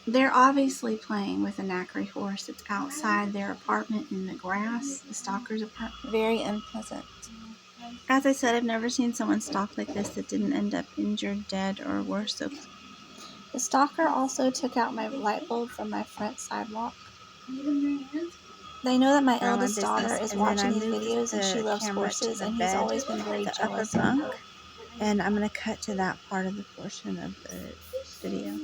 They're obviously playing with a knackery horse that's outside their apartment in the grass, the stalker's apartment. Very unpleasant. As I said, I've never seen someone stalk like this that didn't end up injured, dead, or worse. So the stalker also took out my light bulb from my front sidewalk. They know that my eldest daughter is watching these videos and she loves horses, and he's always been very jealous of her. And I'm going to cut to that part of the portion of the video.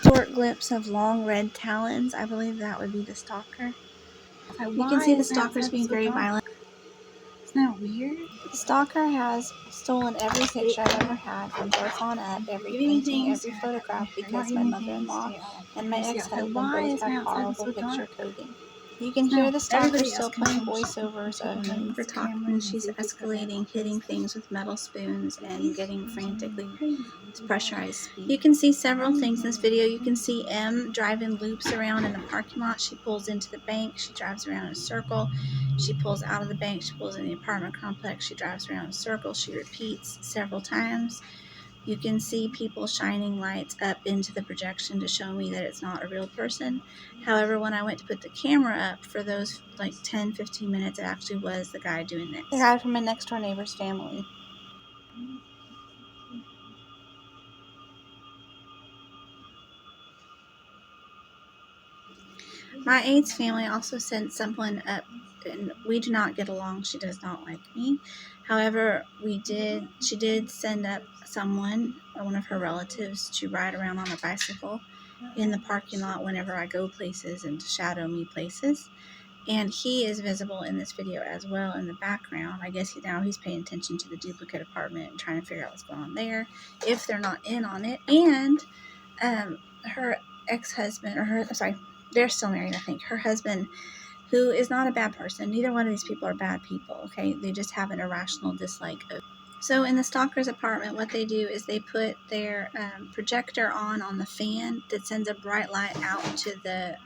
Short glimpse of long red talons. I believe that would be the stalker. You can see the stalker's being very violent. Isn't that weird? The stalker has stolen every picture I've ever had from birth on up, every painting, every photograph, because my mother-in-law and my ex-husband both have horrible picture coding. You can hear the stalker still playing voiceovers of me. For talking, she's escalating, hitting things with metal spoons, and getting frantically pressurized. You can see several things in this video. You can see M driving loops around in the parking lot. She pulls into the bank. She drives around in a circle. She pulls out of the bank. She pulls in the apartment complex. She drives around in a circle. She repeats several times. You can see people shining lights up into the projection to show me that it's not a real person. However, when I went to put the camera up for those like 10-15 minutes, it actually was the guy doing this. The guy from my next door neighbor's family. My aide's family also sent someone up, and we do not get along. She does not like me. However, she did send up someone, one of her relatives, to ride around on a bicycle in the parking lot whenever I go places and to shadow me places. And he is visible in this video as well in the background. I guess now he's paying attention to the duplicate apartment and trying to figure out what's going on there, if they're not in on it. And her ex-husband, they're still married, I think. Her husband, who is not a bad person. Neither one of these people are bad people, okay? They just have an irrational dislike of. So in the stalker's apartment, what they do is they put their projector on the fan that sends a bright light out to the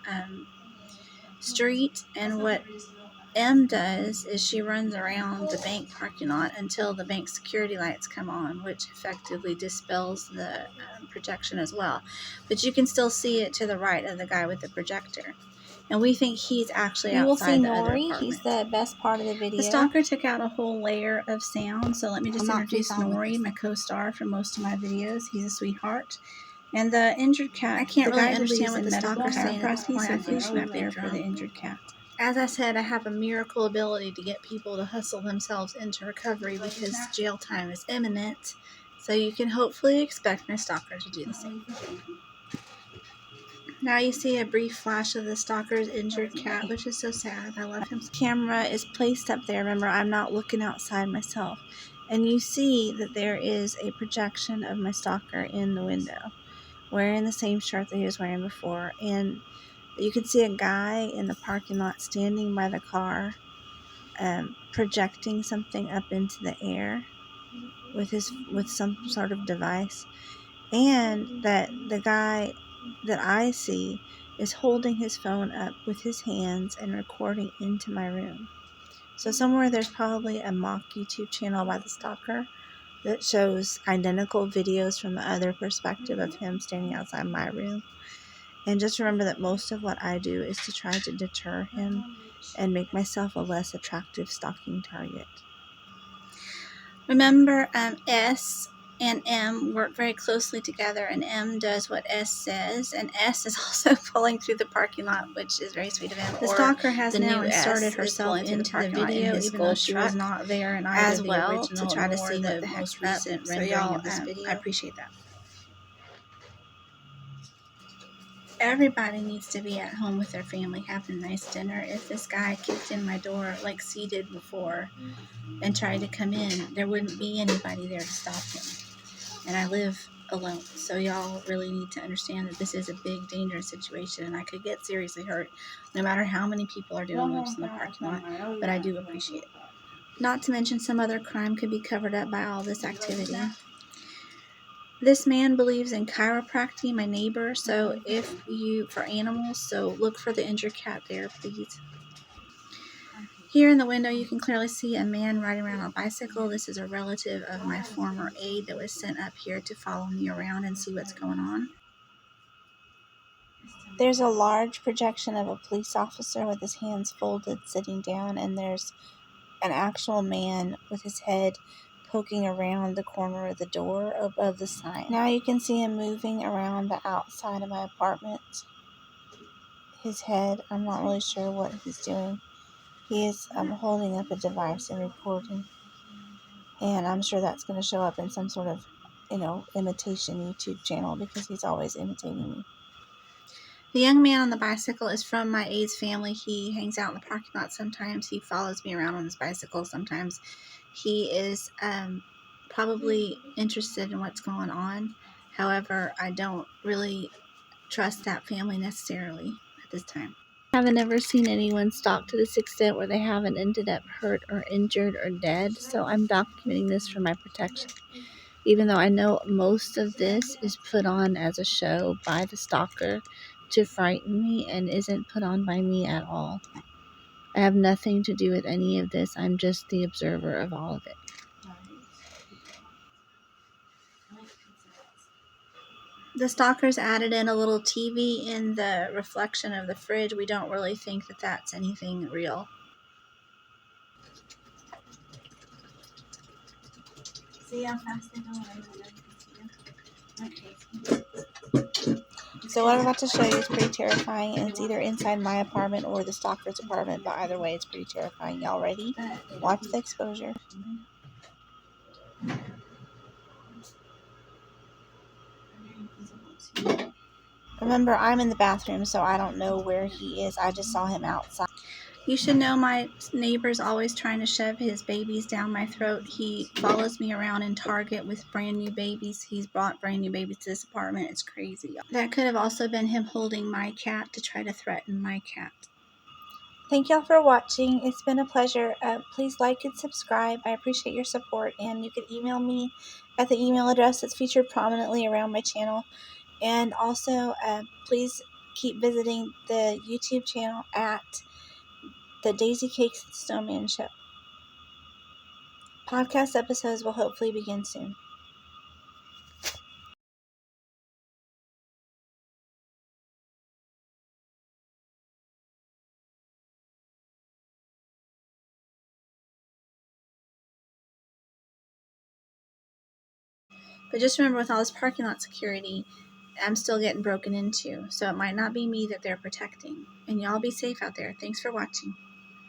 street. And what M does is she runs around the bank parking lot until the bank security lights come on, which effectively dispels the projection as well. But you can still see it to the right of the guy with the projector. And we think he's actually outside the other apartment. He's the best part of the video. The stalker took out a whole layer of sound, so let me just introduce Nori, my co-star for most of my videos. He's a sweetheart. And the injured cat, I can't really understand what the stalker's saying at this point. I think she might be there for the injured cat. As I said, I have a miracle ability to get people to hustle themselves into recovery because jail time is imminent. So you can hopefully expect my stalker to do the same. Now you see a brief flash of the stalker's injured cat, which is so sad. I love him. The camera is placed up there. Remember, I'm not looking outside myself. And you see that there is a projection of my stalker in the window, wearing the same shirt that he was wearing before. And you can see a guy in the parking lot standing by the car, projecting something up into the air with some sort of device. And that the guy that I see is holding his phone up with his hands and recording into my room. So somewhere there's probably a mock YouTube channel by the stalker that shows identical videos from the other perspective of him standing outside my room. And just remember that most of what I do is to try to deter him and make myself a less attractive stalking target. Remember, S and M work very closely together, and M does what S says, and S is also pulling through the parking lot, which is very sweet of him. The stalker has now inserted herself into the video, even though she was not there in either the original, to try to see what the most recent rendering of this video. I appreciate that. Everybody needs to be at home with their family having a nice dinner. If this guy kicked in my door like C did before and tried to come in, there wouldn't be anybody there to stop him. And I live alone, so y'all really need to understand that this is a big, dangerous situation, and I could get seriously hurt no matter how many people are doing loops in the parking lot, but I do appreciate it. Not to mention some other crime could be covered up by all this activity. This man believes in chiropractic, my neighbor, so for animals, so look for the injured cat there, please. Here in the window, you can clearly see a man riding around on a bicycle. This is a relative of my former aide that was sent up here to follow me around and see what's going on. There's a large projection of a police officer with his hands folded sitting down, and there's an actual man with his head poking around the corner of the door above the sign. Now you can see him moving around the outside of my apartment. His head, I'm not really sure what he's doing. He is holding up a device and recording. And I'm sure that's going to show up in some sort of, imitation YouTube channel because he's always imitating me. The young man on the bicycle is from my AIDS family. He hangs out in the parking lot sometimes. He follows me around on his bicycle sometimes. He is probably interested in what's going on. However, I don't really trust that family necessarily at this time. I haven't ever seen anyone stalk to this extent where they haven't ended up hurt or injured or dead, so I'm documenting this for my protection. Even though I know most of this is put on as a show by the stalker to frighten me and isn't put on by me at all. I have nothing to do with any of this. I'm just the observer of all of it. The stalkers added in a little TV in the reflection of the fridge. We don't really think that that's anything real. See how fast they go? Okay. So what I'm about to show you is pretty terrifying, and it's either inside my apartment or the stalker's apartment, but either way it's pretty terrifying. Y'all ready? Watch the exposure. Remember, I'm in the bathroom, so I don't know where he is. I just saw him outside. You should know my neighbor's always trying to shove his babies down my throat. He follows me around in Target with brand new babies. He's brought brand new babies to this apartment. It's crazy. That could have also been him holding my cat to try to threaten my cat. Thank y'all for watching. It's been a pleasure. Please like and subscribe. I appreciate your support, and you can email me at the email address that's featured prominently around my channel. And also, please keep visiting the YouTube channel at the Daisy Cakes Snowman Show. Podcast episodes will hopefully begin soon. But just remember, with all this parking lot security, I'm still getting broken into. So it might not be me that they're protecting. And y'all be safe out there. Thanks for watching.